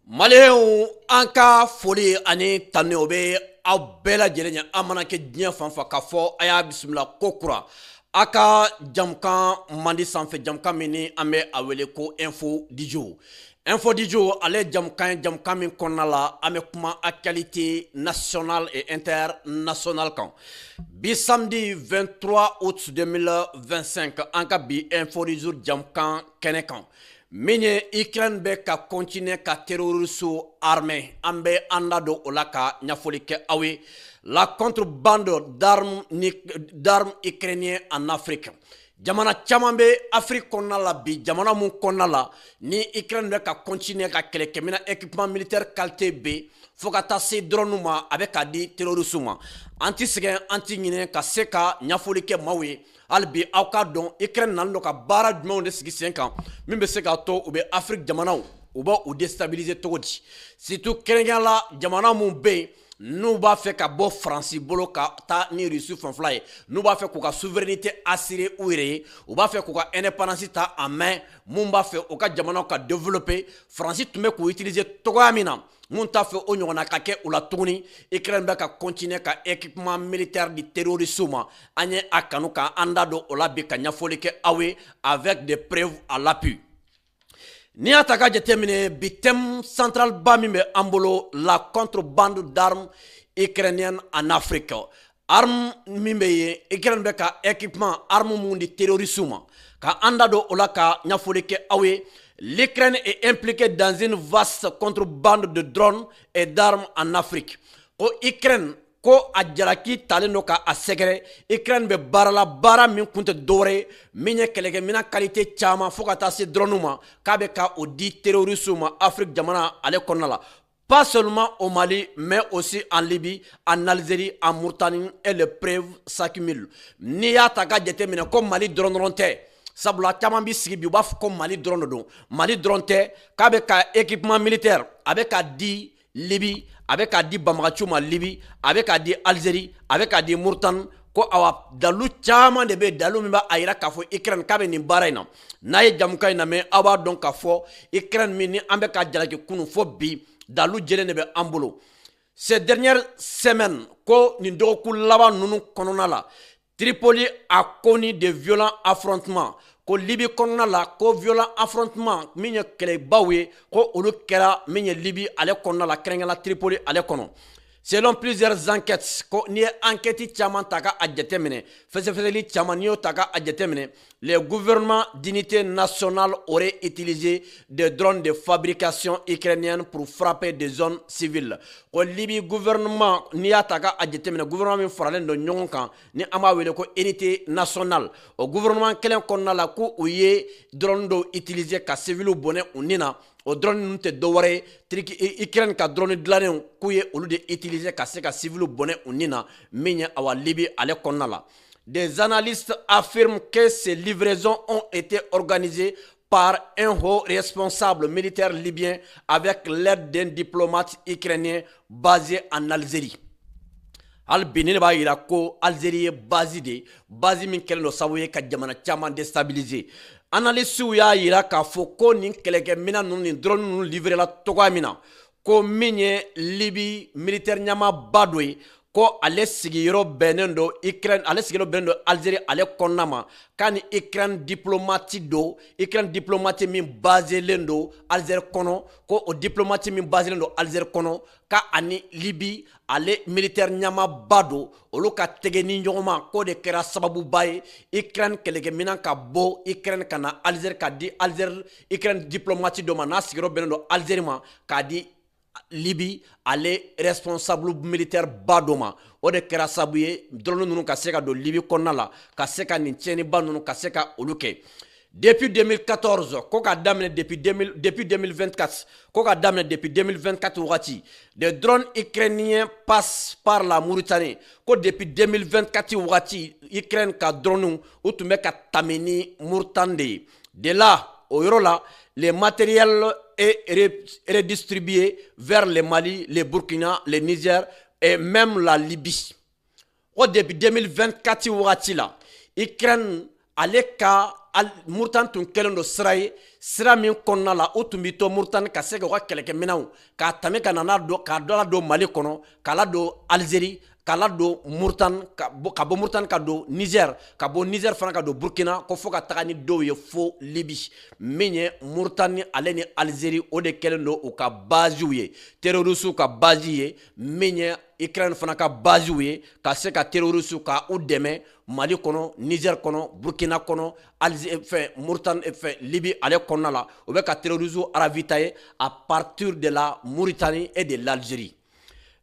Malien anka foli ani tanne obe aw bɛɛ lajɛlen ye an mana kɛ diɲɛ fan fan k'a fɔ a y'a bisimila ko kura a ka jamukan mandi sanfɛ jamukan min ni an bɛ a wele ko info dijo ale jamukan min kɔnɔna la an bɛ kuma actualité nationale et internationale kan bi samedi 23 août 2025 an ka bi info dijo jamukan kɛnɛ kan min ye Ukraine bɛ ka continuer ka terroriser armée an bɛ an da don o la ka ɲɛfɔli kɛ aw ye la contrebande d'armes ukrainiennes en Afrique. Jamana caman bɛ Afrique kɔnɔna la bi jamana mun kɔnɔna la ni Ukraine bɛ ka continuer ka kɛlɛkɛminɛ équipement militaire qualité B fo ka taa se drone ma a bɛ ka di terroristes ma an ti sɛgɛn an ti ɲinɛ ka se ka ɲɛfɔli kɛ maaw ye hali bi aw ka dɔn Ukraine nalen don ka baara jumɛnw de sigi sen kan min bɛ se ka to u bɛ Afrique jamanaw u bɛ u déstabiliser cogo di surtout kɛrɛnkɛrɛnya la jamana mun bɛ yen n'u b'a fɛ ka bɔ Faransi bolo ka taa ni Russie fanfɛla ye n'u b'a fɛ k'u ka souveraineté assurer u yɛrɛ ye u b'a fɛ k'u ka indépendance ta en main mun b'a fɛ u ka jamanaw ka développer Faransi tun bɛ k'u utiliser togoya min na mun t'a fɛ o ɲɔgɔnna ka kɛ u la tuguni Ukraine bɛ ka continuer ka équipement militaire di terroristes ma an ye a kanu ka an da don o la bi ka ɲɛfɔli kɛ aw ye avec des preuves à l'appui. Ni y'a ta ka jateminɛ bi thème central ba min bɛ an bolo la contrebande d'armes ukrainiennes en Afrique. Arme min bɛ yen Ukraine bɛ ka équipement arme mun di terroristes ma ka an da don o la ka ɲɛfɔli kɛ aw ye. L'Ukraine est impliquée dans une vaste contrebande de drones et d'armes en Afrique. Ko Ukraine ko a jalaki talen do ka a sɛgɛrɛ Ukraine bɛ baara la baara min kun tɛ dɔwɛrɛ ye min ye kɛlɛkɛminɛn qualité caman fo ka taa se drone ma k'a bɛ ka o di terroristes ma Afrique jamana ale kɔnɔna la. Pas seulement au Mali, mais aussi en Libye, en Algérie, en Mauritanie et les preuves s'accumulent. N'i y'a ta ka jateminɛ ko Mali dɔrɔn tɛ. Sabula caman bi sigi bi u b'a fɔ ko Mali dɔrɔn don Mali dɔrɔn tɛ k'a bɛ ka équipement militaire a bɛ ka di Libye a bɛ ka di banbagaciw ma Libye a bɛ ka di Algérie a bɛ ka di Mauritanie ko awa dalu caman de bɛ dalu min b'a yira k'a fɔ Ukraine k'a bɛ nin baara in na n'a ye jamukan in lamɛn aw b'a dɔn k'a fɔ Ukraine min ni an bɛ ka jalaki kunu fo bi dalu jɛlen de bɛ an bolo ces dernières semaines ko nin dɔgɔkun laban ninnu kɔnɔna la Tripoli a connu de violents affrontements. Ko Libye kɔnɔna la ko violent affrontement min ye kɛlɛbaw ye ko olu kɛra min ye Libye ale kɔnɔna la kɛrɛnkɛrɛnla Tripoli ale kɔnɔ. Selon plusieurs enquêtes, ko ni ye enquête caman ta ka a jateminɛ fɛsɛfɛsɛli caman n'i y'o ta ka a jateminɛ les gouvernements d'unité nationale auraient utilisé des drones de fabrication ukrainienne pour frapper des zones civiles. Ko Libye gouvernement n'i y'a ta ka a jateminɛ gouvernement min faralen don ɲɔgɔn kan ni an b'a wele ko unité nationale o gouvernement kelen kɔnɔna la ko u ye drone dɔw utiliser ka civils bɔnɛ u ni na o drone ninnu tɛ dɔwɛrɛ ye Ukraine ka drone dilannenw k'u ye olu de utiliser ka se ka civils bɔnɛ u ni na min ye awa Libye ale kɔnɔna la. Des analystes affirment que ces livraisons ont été organisées par un haut responsable militaire libyen avec l'aide d'un diplomate ukrainien basé en Algérie. Hali bi ne b'a yira ko Algérie ye base min kɛlen don sababu ye ka jamana caman déstabiliser. Analystes y'a yira k'a fɔ ko nin kɛlɛkɛminɛn ninnu ni drone ninnu livrela togoya min na ko min ye Libye militaire ɲɛmaaba dɔ ye ko ale sigiyɔrɔ bɛnnen don Ukraine ale sigiyɔrɔ bɛnnen don Algérie ale kɔnɔna ma k'a ni Ukraine diplomate min baselen don Algérie kɔnɔ ko o diplomate min baselen don Algérie kɔnɔ ka ani Libye ale militaire ɲɛmaaba don olu ka tɛgɛ ni ɲɔgɔn ma k'o de kɛra sababuba ye Ukraine kɛlɛkɛminɛn ka bɔ Ukraine ka na Algérie ka di Algérie Ukraine diplomate dɔ ma n'a sigiyɔrɔ bɛnnen don Algérie ma k'a di Libye ale responsable militaire ba dɔ ma o de kɛra sababu ye drone ninnu ka se ka don Libye kɔnɔna la ka se ka nin tiɲɛniba ninnu ka se ka olu kɛ. Depuis 2014 ko ka daminɛ depuis 2024 ko ka daminɛ depuis 2024 wagati des drones ukrainiens passent par la Mauritanie ko depuis 2024 wagati Ukraine ka drone u tun bɛ ka tɛmɛ ni Mauritanie de ye. De là au yɔrɔ la les matériels est redistribué vers le Mali, le Burkina, le Niger et même la Libye. Depuis 2024 wagati la Ukraine ale ka Mauritanie tun kelen do sira ye sira min kɔnɔna la o tun bi to Mauritanie ka se ka kɛlɛkɛminɛnw k'a tame ka nana k'a dɔ don Mali kɔnɔ k'a la don Algérie k'a la don Mauritanie ka bɔ Mauritanie ka don Niger ka bɔ Niger fana ka don Burkina ko fo ka taga ni dɔw ye fo Libye min ye Mauritanie ale ni Algérie o de kelen do u ka baziw ye terroristes ka bazi ye min ye Ukraine fana ka baziw ye ka se ka terroristes ka u dɛmɛ Mali kɔnɔ Niger kɔnɔ Burkina kɔnɔ Mauritanie Libye ale kɔnɔna la o bɛ ka terroristes ravitailler à partir de la Mauritanie et de l'Algérie.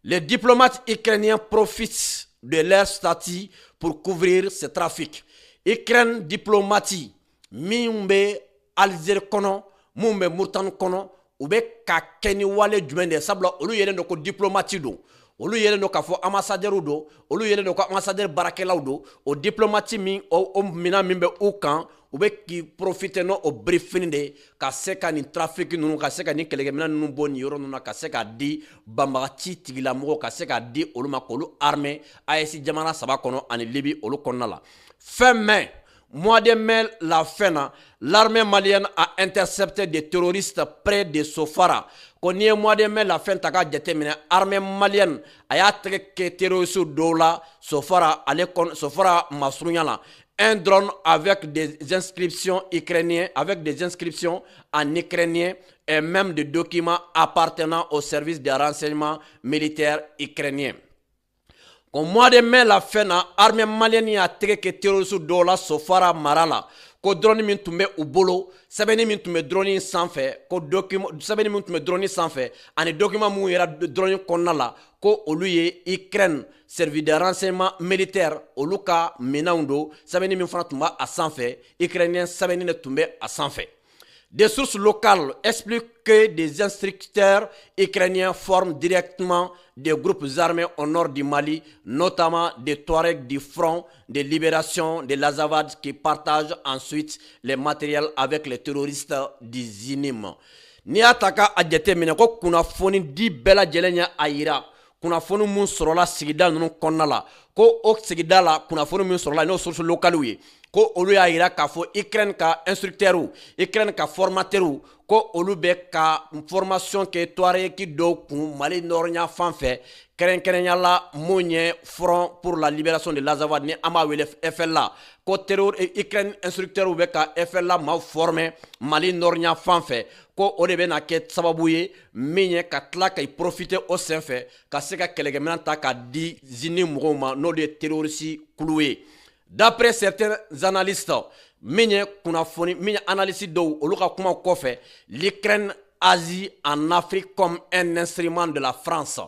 Les diplomates ukrainiens profitent de leur statut pour couvrir ce trafic. Ukraine diplomatie min bɛ Algérie kɔnɔ mun bɛ Mauritanie kɔnɔ u bɛ ka kɛ ni wale jumɛn de ye sabula olu yɛrɛ de ko diplomate don. Olu yɛlɛ do k'a fɔ ambassadeur do olu yɛlɛ do ko ambassadeur barakɛlaw do o diplomate min o mina min bɛ u kan u bɛ k'i profiter no o briefing de ka se ka nin trafic ninnu ka se ka nin kɛlɛkɛminɛn ninnu bɔ nin yɔrɔ ninnu na ka se ka di banbagaci tigilamɔgɔw ka se ka di olu ma k'olu armée AES jamana 3 kɔnɔ ani Libye olu kɔnɔna la. Fin mai, mois de mai la fin na, l'armée malienne a intercepté des terroristes près de Sofara. Ko ni mois de mai la fin ta ka jateminɛ armée malienne a y'a tɛgɛ kɛ terroristes dɔw la Sofara masurunya la. Un drone avec des inscriptions ukrainiennes, avec des inscriptions en ukrainien et même des documents appartenant au service de renseignement militaire ukrainien. Au mois de mai la fin na armée malienne a tɛgɛ kɛ terroristes dɔw la Sofara mara la. Ko drone min tun bɛ u bolo sɛbɛnni min tun bɛ drone sanfɛ ko sɛbɛnni min tun bɛ drone sanfɛ ani document mun yɛrɛ drone kɔnɔna la ko olu ye Ukraine service de renseignement militaire olu ka minɛnw do sɛbɛnni min fana tun bɛ a sanfɛ ukrainien sɛbɛnni de tun bɛ a sanfɛ. Des sources locales expliquent que des instructeurs ukrainiens forment directement des groupes armés au nord du Mali, notamment des Touaregs du Front de libération de l'Azawad qui partagent ensuite les matériels avec les terroristes du ZINIM. Ni ataka a jateminɛ ko kunnafoni di bɛɛ lajɛlen ye a yira kunnafoni mun sɔrɔla sigida ninnu kɔnɔna la ko o sigida la kunnafoni min sɔrɔla n'o sources locales ye ko olu y'a yira k'a fɔ Ukraine ka instructeurs Ukraine ka formateurs ko olu bɛ ka formation kɛ Touareg dɔw kun Mali nɔrɔnya fan fɛ kɛrɛnkɛrɛnya la mun ye Front pour la libération de l'Azawad ni an b'a wele FLA ko Ukraine instructeurs bɛ ka FLA maaw former Mali nɔrɔnya fan fɛ ko o de bɛ na kɛ sababu ye min ye ka tila ka profiter o senfɛ ka se ka kɛlɛkɛminɛn ta ka di ZINI mɔgɔw ma n'o de ye terroriste kulu ye. D'après certains analystes, analyse d'eau, l'Ukraine agit en Afrique comme un instrument de la France.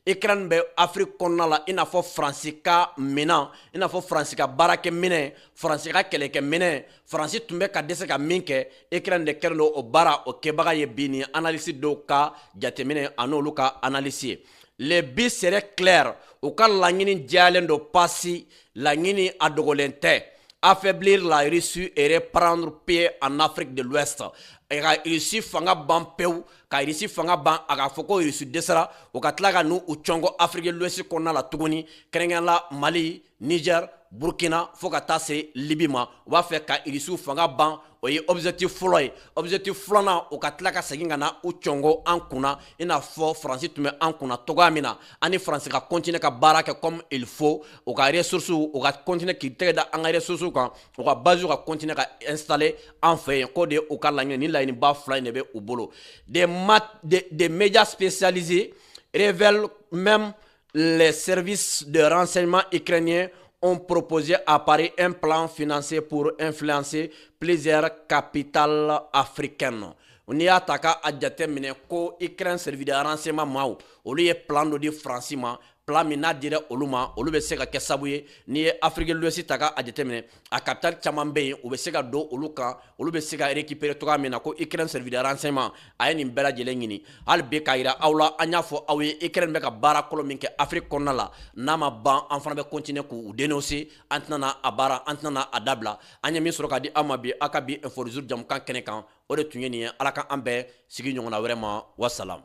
L'Ukraine be Afrique konnala ina fo France ka mina ina fo France ka barake mine France ka keleke mine France tumbe ka dese ka minke Ukraine de kerno o bara o kebaga ye bini analyse d'eau ka jatemine anolu ka analyse. Les buts seraient clairs au cas langini dialen do passi langini adogolente affaiblir la Russie et reprendre pied en Afrique de l'Ouest. Et la Russie fanga ban peu, ka Russie fanga ban aga foko Russie desera o ka tlaga nu u chongo Afrique de l'Ouest konna la tuguni krengen la Mali, Niger, Burkina fo ka ta se Libye ma o ba fe ka Russie fanga ban o ye objectif folo ye objectif flona o ka tlaga segin na u chongo an kuna ina fo France tume an kuna toga mina ani France ka continuer ka baraka comme il faut o ka ressources o ka continuer ki tega an ressources kan o ka base ka continuer ka installer en fait ko de o ka langé ni la ni ba fly ne be u bolo des médias spécialisés révèlent même les services de renseignement ukrainiens ont proposé à Paris un plan financier pour influencer plusieurs capitales africaines. On y a attaqué à jateminɛ ko Ukraine service de renseignement maaw olu ye plan dɔ di France ma plan min n'a dira olu ma olu bɛ se ka kɛ sababu ye ni ye Afrique de l'Ouest ta ka jateminɛ a capitale caman bɛ yen u bɛ se ka don olu kan olu bɛ se ka récupérer togoya min na ko Ukraine service de renseignement a ye nin bɛɛ lajɛlen ɲini hali bi k'a yira aw la an y'a fɔ aw ye Ukraine bɛ ka baara kolon min kɛ Afrique kɔnɔna la n'a ma ban an fana bɛ continuer k'u dénoncer an tɛna a baara an tɛna a dabila an ye min sɔrɔ ka di aw ma bi aw ka bi info du jour jamukan kɛnɛ kan o de tun ye nin ye ala ka an bɛɛ sigi ɲɔgɔnna wɛrɛ ma wasalam.